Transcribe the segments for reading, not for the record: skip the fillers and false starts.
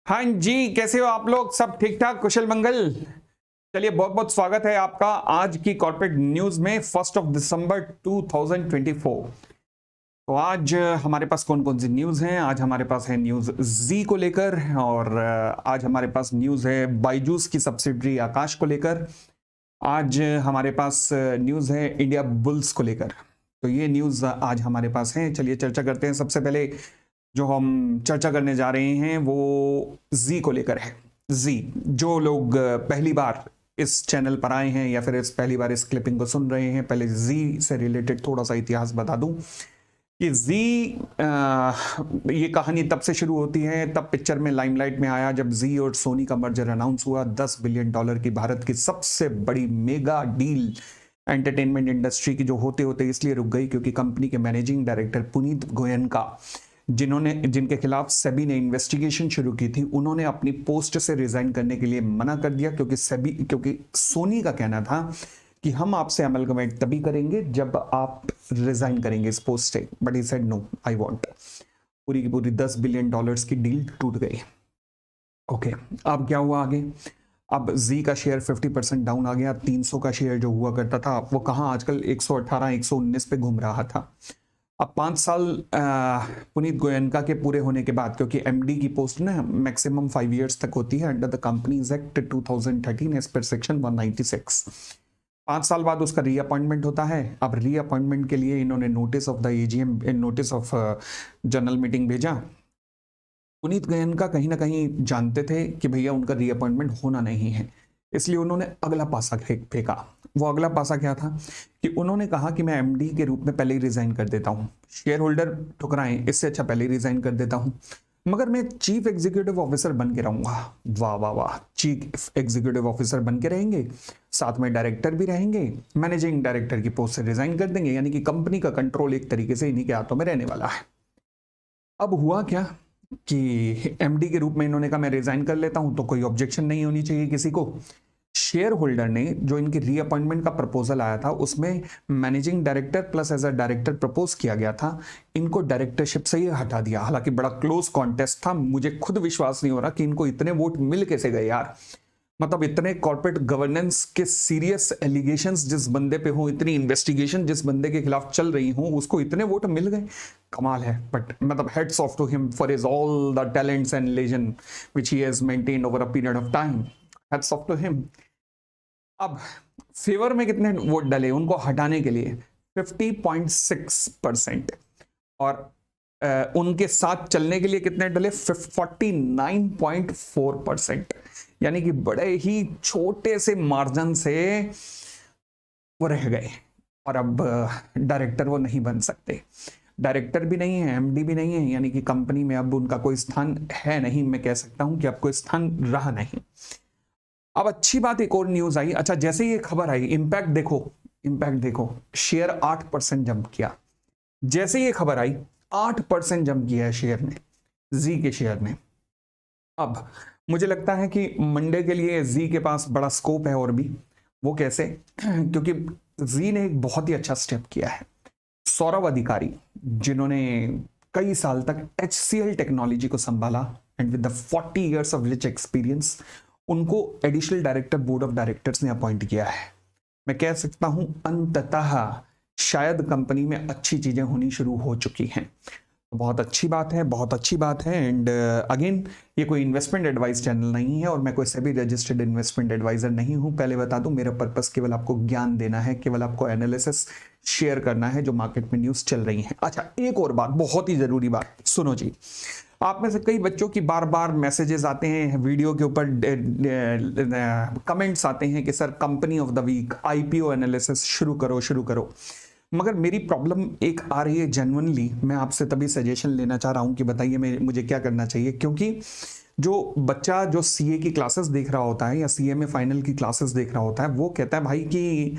हाँ जी, कैसे हो आप लोग? सब ठीक ठाक, कुशल मंगल। चलिए, बहुत बहुत स्वागत है आपका आज की कॉर्पोरेट न्यूज में 1 दिसंबर 2024। तो आज हमारे पास कौन कौन सी न्यूज हैं? आज हमारे पास है न्यूज जी को लेकर, और आज हमारे पास न्यूज है बायजूस की सब्सिडरी आकाश को लेकर। आज हमारे पास न्यूज है इंडिया बुल्स को लेकर। तो ये न्यूज आज हमारे पास है। चलिए चर्चा करते हैं। सबसे पहले जो हम चर्चा करने जा रहे हैं वो जी को लेकर है। जी, जो लोग पहली बार इस चैनल पर आए हैं या फिर इस पहली बार इस क्लिपिंग को सुन रहे हैं, पहले जी से रिलेटेड थोड़ा सा इतिहास बता दूं कि जी ये कहानी तब से शुरू होती है, तब पिक्चर में लाइमलाइट में आया जब जी और सोनी का मर्जर अनाउंस हुआ। $10 बिलियन की भारत की सबसे बड़ी मेगा डील एंटरटेनमेंट इंडस्ट्री की जो होते होते इसलिए रुक गई क्योंकि कंपनी के मैनेजिंग डायरेक्टर पुनीत गोयनका, जिनके खिलाफ सेबी ने इन्वेस्टिगेशन शुरू की थी, उन्होंने अपनी पोस्ट से रिजाइन करने के लिए मना कर दिया क्योंकि सोनी का कहना था कि हम आपसे अमलगमेंट तभी करेंगे जब आप रिजाइन करेंगे इस पोस्ट से। But he said no, I want. पूरी की पूरी $10 बिलियन की डील टूट गई। ओके, अब क्या हुआ आगे? अब जी का शेयर 50% डाउन आ गया। 300 का शेयर जो हुआ करता था वो कहाँ आजकल 118 119 पे घूम रहा था। अब 5 साल पुनीत गोयनका के पूरे होने के बाद, क्योंकि एमडी की पोस्ट ना मैक्सिमम 5 इयर्स तक होती है under the companies act 2013 as per section 196। 5 साल बाद उसका रीअपॉइंटमेंट होता है। अब रीअपॉइंटमेंट के लिए इन्होंने notice of the AGM, notice of general meeting भेजा। पुनीत गोयनका कहीं ना कहीं जानते थे कि भैया उनका रीअपॉइंटमेंट होना नहीं है, इसलिए उन्होंने अगला पासा फेंका। वो अगला पासा क्या था कि उन्होंने कहा कि मैं एमडी के रूप में पहले ही रिजाइन कर देता हूं। शेयर होल्डर ठुकराएं, इससे अच्छा पहले ही रिजाइन कर देता हूं, मगर मैं चीफ एग्जीक्यूटिव ऑफिसर बन के रहूंगा। वाह वाह वाह, चीफ एग्जीक्यूटिव ऑफिसर बन के रहेंगे, साथ में डायरेक्टर भी रहेंगे, मैनेजिंग डायरेक्टर की पोस्ट से रिजाइन कर देंगे, यानी कि कंपनी का कंट्रोल एक तरीके से इन्हीं के हाथों में रहने वाला है। अब हुआ क्या कि एमडी के रूप में इन्होंने कहा मैं रिजाइन कर लेता हूं, तो कोई ऑब्जेक्शन नहीं होनी चाहिए किसी को। शेयर होल्डर ने जो इनकी रीअपॉइंटमेंट का प्रपोजल आया था उसमें managing director plus as a director propose किया गया था, इनको डायरेक्टरशिप से ही हटा दिया। हालांकि बड़ा क्लोज कॉन्टेस्ट था, मुझे खुद विश्वास नहीं हो रहा कि इनको इतने वोट मिल कैसे गए यार। मतलब इतने कॉर्पोरेट गवर्नेंस के सीरियस एलिगेशंस जिस बंदे पे हो, इतनी इन्वेस्टिगेशन जिस बंदे के खिलाफ चल रही हो, उसको इतने वोट मिल गए, कमाल है। बट मतलब hats off to him for his all the talents and legend which he has maintained over a period of time. Hats off to him. अब फेवर में कितने वोट डले उनको हटाने के लिए? 50.6%। और उनके साथ चलने के लिए कितने डले? 49.4%। यानी कि बड़े ही छोटे से मार्जिन से वो रह गए, और अब डायरेक्टर वो नहीं बन सकते। डायरेक्टर भी नहीं है, एमडी भी नहीं है, यानी कि कंपनी में अब उनका कोई स्थान है नहीं। मैं कह सकता हूं कि अब कोई स्थान रहा नहीं। अब अच्छी बात, एक और न्यूज आई। अच्छा, जैसे ही ये खबर आई, इंपैक्ट देखो, इंपैक्ट देखो, शेयर 8% जंप किया। जैसे ये खबर आई 8% जंप किया है शेयर ने, जी के शेयर ने। अब मुझे लगता है कि मंडे के लिए जी के पास बड़ा स्कोप है। और भी वो कैसे? क्योंकि जी ने एक बहुत ही अच्छा स्टेप किया है। सौरभ अधिकारी, जिन्होंने कई साल तक HCL टेक्नोलॉजी को संभाला and with the 40 years of rich experience, उनको additional director board of directors ने अपॉइंट किया है। मैं कह सकता हूं अंततः शायद कंपनी में अच्छी चीजें होनी शुरू हो चुकी हैं। बहुत अच्छी बात है, बहुत अच्छी बात है। एंड अगेन, ये कोई इन्वेस्टमेंट एडवाइस चैनल नहीं है और मैं कोई सेबी रजिस्टर्ड इन्वेस्टमेंट एडवाइजर नहीं हूं। पहले बता दूं, मेरा पर्पस केवल आपको ज्ञान देना है, केवल आपको एनालिसिस शेयर करना है जो मार्केट में न्यूज चल रही है। अच्छा, एक और बात, बहुत ही जरूरी बात सुनो जी। आप में से कई बच्चों की बार बार मैसेजेस आते हैं, वीडियो के ऊपर कमेंट्स आते हैं कि sir company of the week, IPO analysis शुरू करो शुरू करो। मगर मेरी प्रॉब्लम एक आ रही है जेन्युइनली, मैं आपसे तभी सजेशन लेना चाह रहा हूं कि बताइए मुझे क्या करना चाहिए। क्योंकि जो बच्चा जो सीए की क्लासेस देख रहा होता है या सीए में फाइनल की क्लासेस देख रहा होता है, वो कहता है भाई कि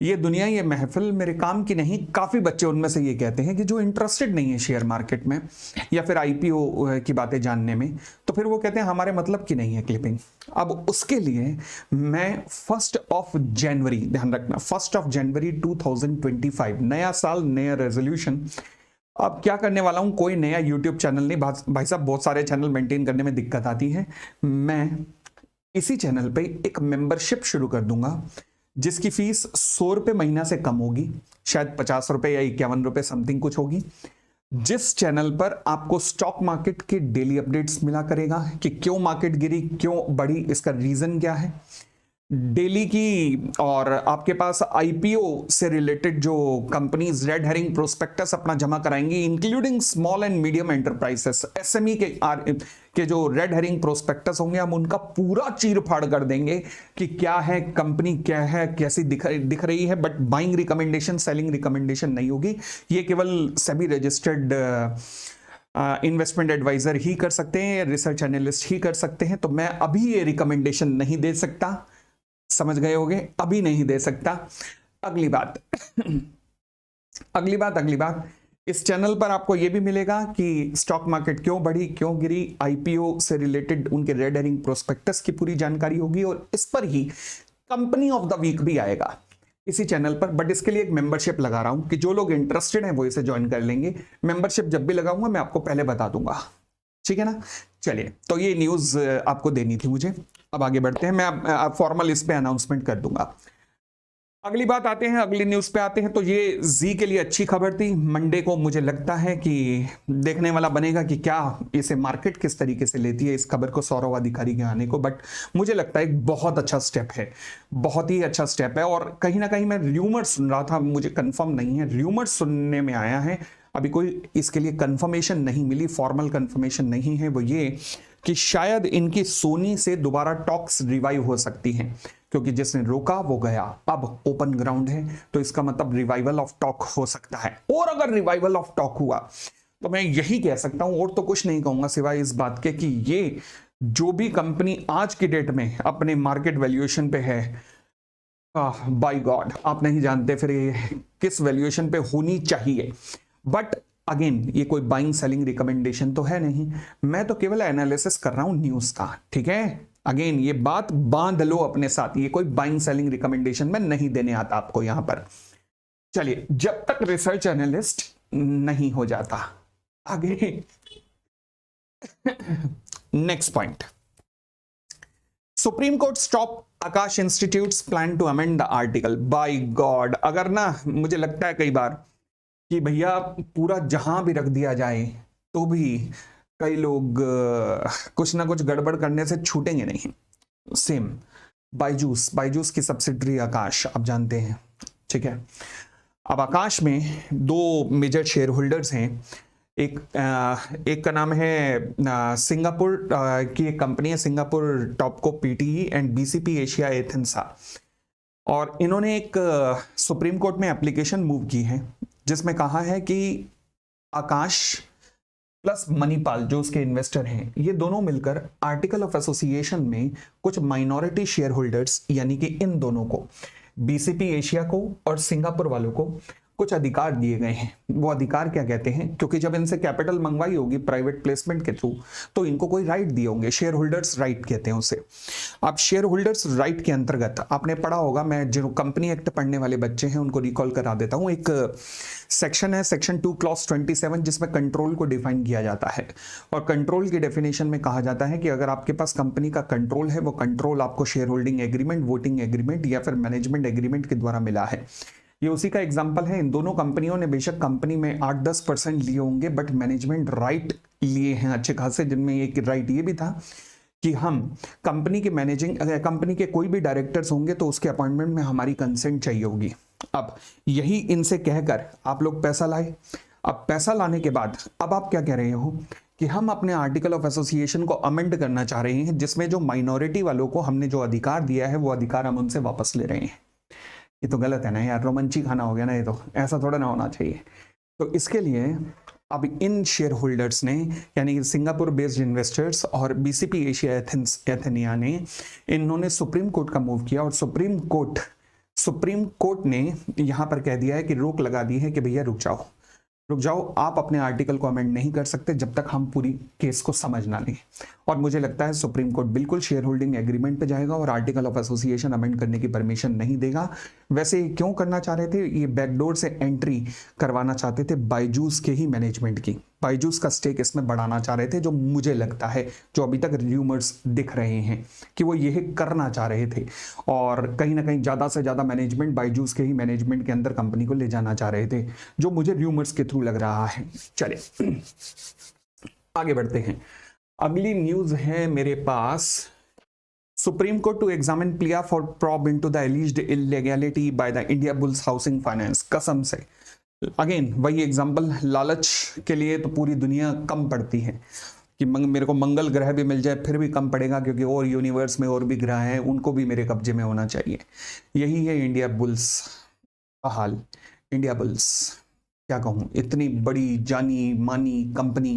ये दुनिया, ये महफिल मेरे काम की नहीं। काफी बच्चे उनमें से ये कहते हैं कि जो इंटरेस्टेड नहीं है शेयर मार्केट में या फिर आईपीओ की बातें जानने में, तो फिर वो कहते हैं हमारे मतलब की नहीं है क्लिपिंग। अब उसके लिए मैं 1 जनवरी, ध्यान रखना, 1 जनवरी 2025, नया साल नया रेजोल्यूशन, अब क्या करने वाला हूं, कोई नया यूट्यूब चैनल नहीं भाई साहब, बहुत सारे चैनल मेंटेन करने में दिक्कत आती है। मैं इसी चैनल पे एक मेंबरशिप शुरू कर दूंगा जिसकी फीस 100 रुपये महीना से कम होगी, शायद 50 रुपये या 51 रुपये समथिंग कुछ होगी, जिस चैनल पर आपको स्टॉक मार्केट के डेली अपडेट्स मिला करेगा कि क्यों मार्केट गिरी, क्यों बढ़ी, इसका रीजन क्या है डेली की। और आपके पास आईपीओ से रिलेटेड जो कंपनीज रेड हेरिंग प्रोस्पेक्टस अपना जमा कराएंगी, including small and medium enterprises SME के जो रेड हेरिंग प्रोस्पेक्टस होंगे, हम उनका पूरा चीर फाड़ कर देंगे कि क्या है कंपनी, क्या है, कैसी दिख रही है। But buying recommendation, selling recommendation नहीं होगी, ये केवल सेबी रजिस्टर्ड इन्वेस्टमेंट एडवाइजर ही कर सकते हैं, रिसर्च एनालिस्ट ही कर सकते हैं। तो मैं अभी ये रिकमेंडेशन नहीं दे सकता, समझ गए होंगे, अभी नहीं दे सकता। अगली बात अगली बात, इस चैनल पर आपको यह भी मिलेगा कि स्टॉक मार्केट क्यों बढ़ी, क्यों गिरी, आईपीओ से रिलेटेड उनके रेड हेरिंग प्रोस्पेक्टस की पूरी जानकारी होगी, और इस पर ही कंपनी ऑफ द वीक भी आएगा इसी चैनल पर। बट इसके लिए एक मेंबरशिप लगा रहा हूं कि जो लोग इंटरेस्टेड हैं वो इसे ज्वाइन कर लेंगे। मेंबरशिप जब भी लगाऊंगा मैं आपको पहले बता दूंगा, ठीक है ना। चलिए, तो ये न्यूज आपको देनी थी मुझे। अब आगे बढ़ते हैं, मैं फॉर्मल इस पे अनाउंसमेंट कर दूंगा। अगली बात आते हैं, अगली न्यूज पे आते हैं। तो ये जी के लिए अच्छी खबर थी। मंडे को मुझे लगता है कि देखने वाला बनेगा कि क्या इसे मार्केट किस तरीके से लेती है, इस खबर को, सौरव अधिकारी के आने को। बट मुझे लगता है एक बहुत अच्छा स्टेप है, बहुत ही अच्छा स्टेप है। और कहीं ना कहीं मैं र्यूमर सुन रहा था, मुझे कंफर्म नहीं है, र्यूमर सुनने में आया है, अभी कोई इसके लिए कंफर्मेशन नहीं मिली, फॉर्मल कंफर्मेशन नहीं है, वो ये कि शायद इनकी सोनी से दोबारा टॉक्स रिवाइव हो सकती हैं, क्योंकि जिसने रोका वो गया, अब ओपन ग्राउंड है, तो इसका मतलब रिवाइवल ऑफ टॉक हो सकता है। और अगर रिवाइवल ऑफ टॉक हुआ तो मैं यही कह सकता हूं, और तो कुछ नहीं कहूंगा सिवाय इस बात के कि ये जो भी कंपनी आज की डेट में अपने मार्केट वैल्यूएशन पे है, बाय गॉड आप नहीं जानते फिर ये किस वैल्यूएशन पे होनी चाहिए। बट अगेन ये कोई बाइंग सेलिंग रिकमेंडेशन तो है नहीं, मैं तो केवल एनालिसिस कर रहा हूं न्यूज का, ठीक है। अगेन ये बात बांध लो अपने साथ, ये कोई बाइंग सेलिंग रिकमेंडेशन मैं नहीं देने आता आपको यहां पर। चलिए, जब तक रिसर्च एनालिस्ट नहीं हो जाता आगे। Next point, supreme court stop Aakash institutes plan to amend the article. By god, अगर ना मुझे लगता है कई बार कि भैया पूरा जहां भी रख दिया जाए तो भी कई लोग कुछ ना कुछ गड़बड़ करने से छूटेंगे नहीं। सेम बायजूस की सब्सिडरी आकाश आप जानते हैं, ठीक है। अब आकाश में दो मेजर शेयर होल्डर्स हैं, एक का नाम है सिंगापुर की एक कंपनी है, Singapore Topco PTE and BCP Asia एथेंसा, और इन्होंने एक सुप्रीम कोर्ट में एप्लीकेशन मूव की है जिसमें कहा है कि आकाश प्लस मणिपाल जो उसके इन्वेस्टर हैं, ये दोनों मिलकर आर्टिकल ऑफ एसोसिएशन में कुछ माइनॉरिटी शेयर होल्डर्स यानी कि इन दोनों को, बीसीपी एशिया को और सिंगापुर वालों को कुछ अधिकार दिए गए हैं। वो अधिकार क्या कहते हैं, क्योंकि जब इनसे कैपिटल मंगवाई होगी प्राइवेट प्लेसमेंट के थ्रू तो इनको कोई राइट दिए होंगे, शेयर होल्डर्स राइट कहते हैं उसे। अब शेयर होल्डर्स राइट के अंतर्गत आपने पढ़ा होगा, मैं जो कंपनी एक्ट पढ़ने वाले बच्चे हैं उनको रिकॉल करा देता हूं, एक सेक्शन है सेक्शन 2 क्लॉज 27 जिसमें कंट्रोल को डिफाइन किया जाता है। और कंट्रोल की डेफिनेशन में कहा जाता है कि अगर आपके पास कंपनी का कंट्रोल है, वो कंट्रोल आपको share holding agreement, voting agreement या फिर मैनेजमेंट एग्रीमेंट के द्वारा मिला है। ये उसी का एग्जांपल है। इन दोनों कंपनियों ने बेशक कंपनी में 8-10% लिए होंगे, बट मैनेजमेंट राइट लिए हैं अच्छे खासे, जिनमें एक राइट ये भी था कि हम कंपनी के मैनेजिंग, अगर कंपनी के कोई भी डायरेक्टर्स होंगे तो उसके अपॉइंटमेंट में हमारी कंसेंट चाहिए होगी। अब यही इनसे कहकर आप लोग पैसा लाए। अब पैसा लाने के बाद अब आप क्या कह रहे हो कि हम अपने आर्टिकल ऑफ एसोसिएशन को अमेंड करना चाह रहे हैं, जिसमें जो माइनॉरिटी वालों को हमने जो अधिकार दिया है वो अधिकार हम उनसे वापस ले रहे हैं। ये तो गलत है ना यार, रोमांची खाना हो गया ना, ये तो ऐसा थोड़ा ना होना चाहिए। तो इसके लिए अब इन शेयर होल्डर्स ने, यानी कि सिंगापुर बेस्ड इन्वेस्टर्स और बीसीपी एशिया एथेनिया ने, इन्होंने सुप्रीम कोर्ट का मूव किया, और सुप्रीम कोर्ट ने यहां पर कह दिया है कि रोक लगा दी है कि भैया रुक जाओ, रुक जाओ, आप अपने आर्टिकल को अमेंड नहीं कर सकते जब तक हम पूरी केस को समझ ना लें। और मुझे लगता है सुप्रीम कोर्ट बिल्कुल शेयर होल्डिंग एग्रीमेंट पे जाएगा और आर्टिकल ऑफ एसोसिएशन अमेंड करने की परमिशन नहीं देगा। वैसे क्यों करना चाह रहे थे, ये बैकडोर से एंट्री करवाना चाहते थे बायजूस के ही मैनेजमेंट की। बायजूस का स्टेक इसमें बढ़ाना चाह रहे थे, जो मुझे लगता है, जो अभी तक र्यूमर्स दिख रहे हैं कि वो यही करना चाह रहे थे और कहीं ना कहीं ज़्यादा से ज़्यादा मैनेजमेंट बायजूस के ही मैनेजमेंट के अंदर कंपनी को ले जाना चाह रहे थे, जो मुझे र्यूमर्स के थ्रू लग रहा है। चलिए आगे बढ़ते हैं। अगली न्यूज है मेरे पास, supreme court to examine plea for probe into the alleged illegality by the Indiabulls housing finance. कसम से अगेन वही एग्जांपल, लालच के लिए तो पूरी दुनिया कम पड़ती है कि मेरे को मंगल ग्रह भी मिल जाए फिर भी कम पड़ेगा, क्योंकि और यूनिवर्स में और भी ग्रह हैं, उनको भी मेरे कब्जे में होना चाहिए। यही है इंडिया बुल्स का हाल। इंडिया बुल्स क्या कहूँ, इतनी बड़ी जानी मानी कंपनी,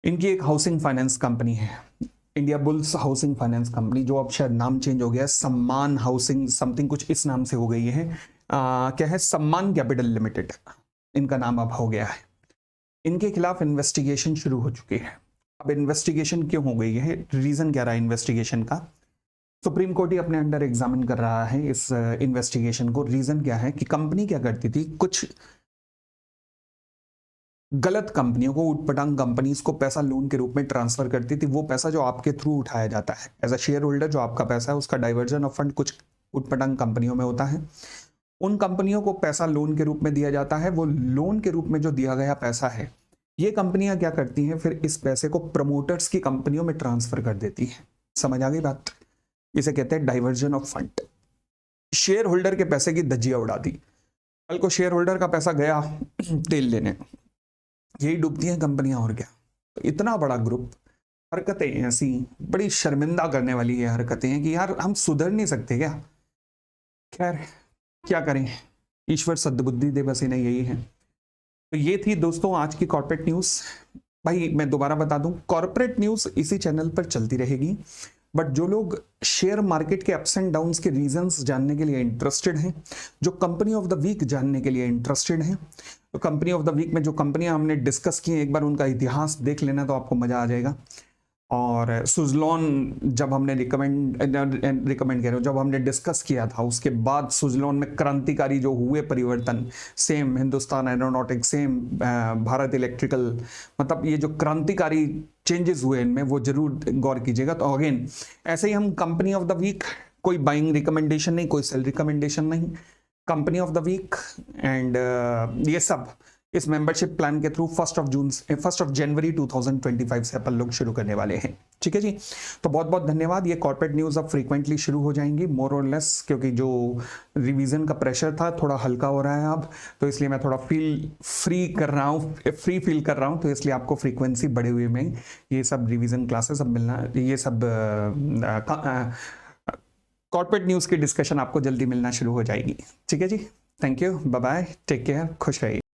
इनकी एक हाउसिंग फाइनेंस कंपनी है, India bulls housing finance company, जो अब शायद नाम चेंज हो गया, सम्मान हाउसिंग समथिंग कुछ इस नाम से हो गई है। क्या है, सम्मान कैपिटल लिमिटेड इनका नाम अब हो गया है। इनके खिलाफ इन्वेस्टिगेशन शुरू हो चुकी है। अब इन्वेस्टिगेशन क्यों हो गई है, रीजन क्या रहा है इन्वेस्टिगेशन का, सुप्रीम कोर्ट ही अपने अंडर एग्जामिन कर रहा है इस इन्वेस्टिगेशन को। रीजन क्या है कि कंपनी क्या करती थी, कुछ गलत कंपनियों को, उटपटांग कंपनीज को पैसा लोन के रूप में ट्रांसफर करती थी। वो पैसा जो आपके थ्रू उठाया जाता है एज अ शेयर होल्डर, जो आपका पैसा है, उसका डाइवर्जन ऑफ फंड कुछ उटपटांग कंपनियों में होता है। उन कंपनियों को पैसा लोन के रूप में दिया जाता है। वो लोन के रूप में जो दिया गया पैसा है, ये कंपनियां क्या करती हैं, फिर इस पैसे को प्रमोटर्स की कंपनियों में ट्रांसफर कर देती है। समझ आ गई बात? इसे कहते हैं diversion of fund. Share holder के पैसे की धज्जियां उड़ा दी। कल को शेयर होल्डर का पैसा गया तेल लेने, यही डूबती हैं कंपनियां, और क्या। तो इतना बड़ा ग्रुप, हरकतें ऐसी बड़ी शर्मिंदा करने वाली ये हरकतें हैं कि यार हम सुधर नहीं सकते क्या। खैर क्या करें, ईश्वर सद्बुद्धि दे, बस इन्हें यही है। तो ये थी दोस्तों आज की कॉर्पोरेट न्यूज। भाई मैं दोबारा बता दूं, कॉर्पोरेट न्यूज इसी चैनल पर चलती रहेगी, बट जो लोग शेयर मार्केट के अप्स एंड डाउन्स के रीजंस जानने के लिए इंटरेस्टेड हैं, जो कंपनी ऑफ द वीक जानने के लिए इंटरेस्टेड हैं, तो कंपनी ऑफ द वीक में जो कंपनियां हमने डिस्कस की हैं, एक बार उनका इतिहास देख लेना तो आपको मजा आ जाएगा। और सुजलॉन जब हमने रिकमेंड कह रहे हो, जब हमने डिस्कस किया था, उसके बाद सुजलॉन में क्रांतिकारी जो हुए परिवर्तन, same Hindustan aeronautics, same Bharat electrical, मतलब ये जो क्रांतिकारी चेंजेस हुए इनमें, वो जरूर गौर कीजिएगा। तो अगेन ऐसे ही हम कंपनी ऑफ द वीक, कोई बाइंग रिकमेंडेशन नहीं, कोई सेल रिकमेंडेशन नहीं, company of the week and ये सब इस मेंबरशिप प्लान के थ्रू 1 जनवरी 2025 से अपन लोग शुरू करने वाले हैं। ठीक है जी, तो बहुत बहुत धन्यवाद। ये कॉर्पोरेट न्यूज़ अब फ्रीक्वेंटली शुरू हो जाएंगी मोर और लेस, क्योंकि जो रिवीजन का प्रेशर था थोड़ा हल्का हो रहा है अब, तो इसलिए मैं थोड़ा फ्री फील कर रहा हूँ, तो इसलिए आपको फ्रीक्वेंसी बढ़े हुए में ये सब रिवीजन क्लासेस अब मिलना, ये सब कॉर्पोरेट न्यूज़ की डिस्कशन आपको जल्दी मिलना शुरू हो जाएगी। ठीक है जी, thank you, bye bye, take care, खुश रहिए।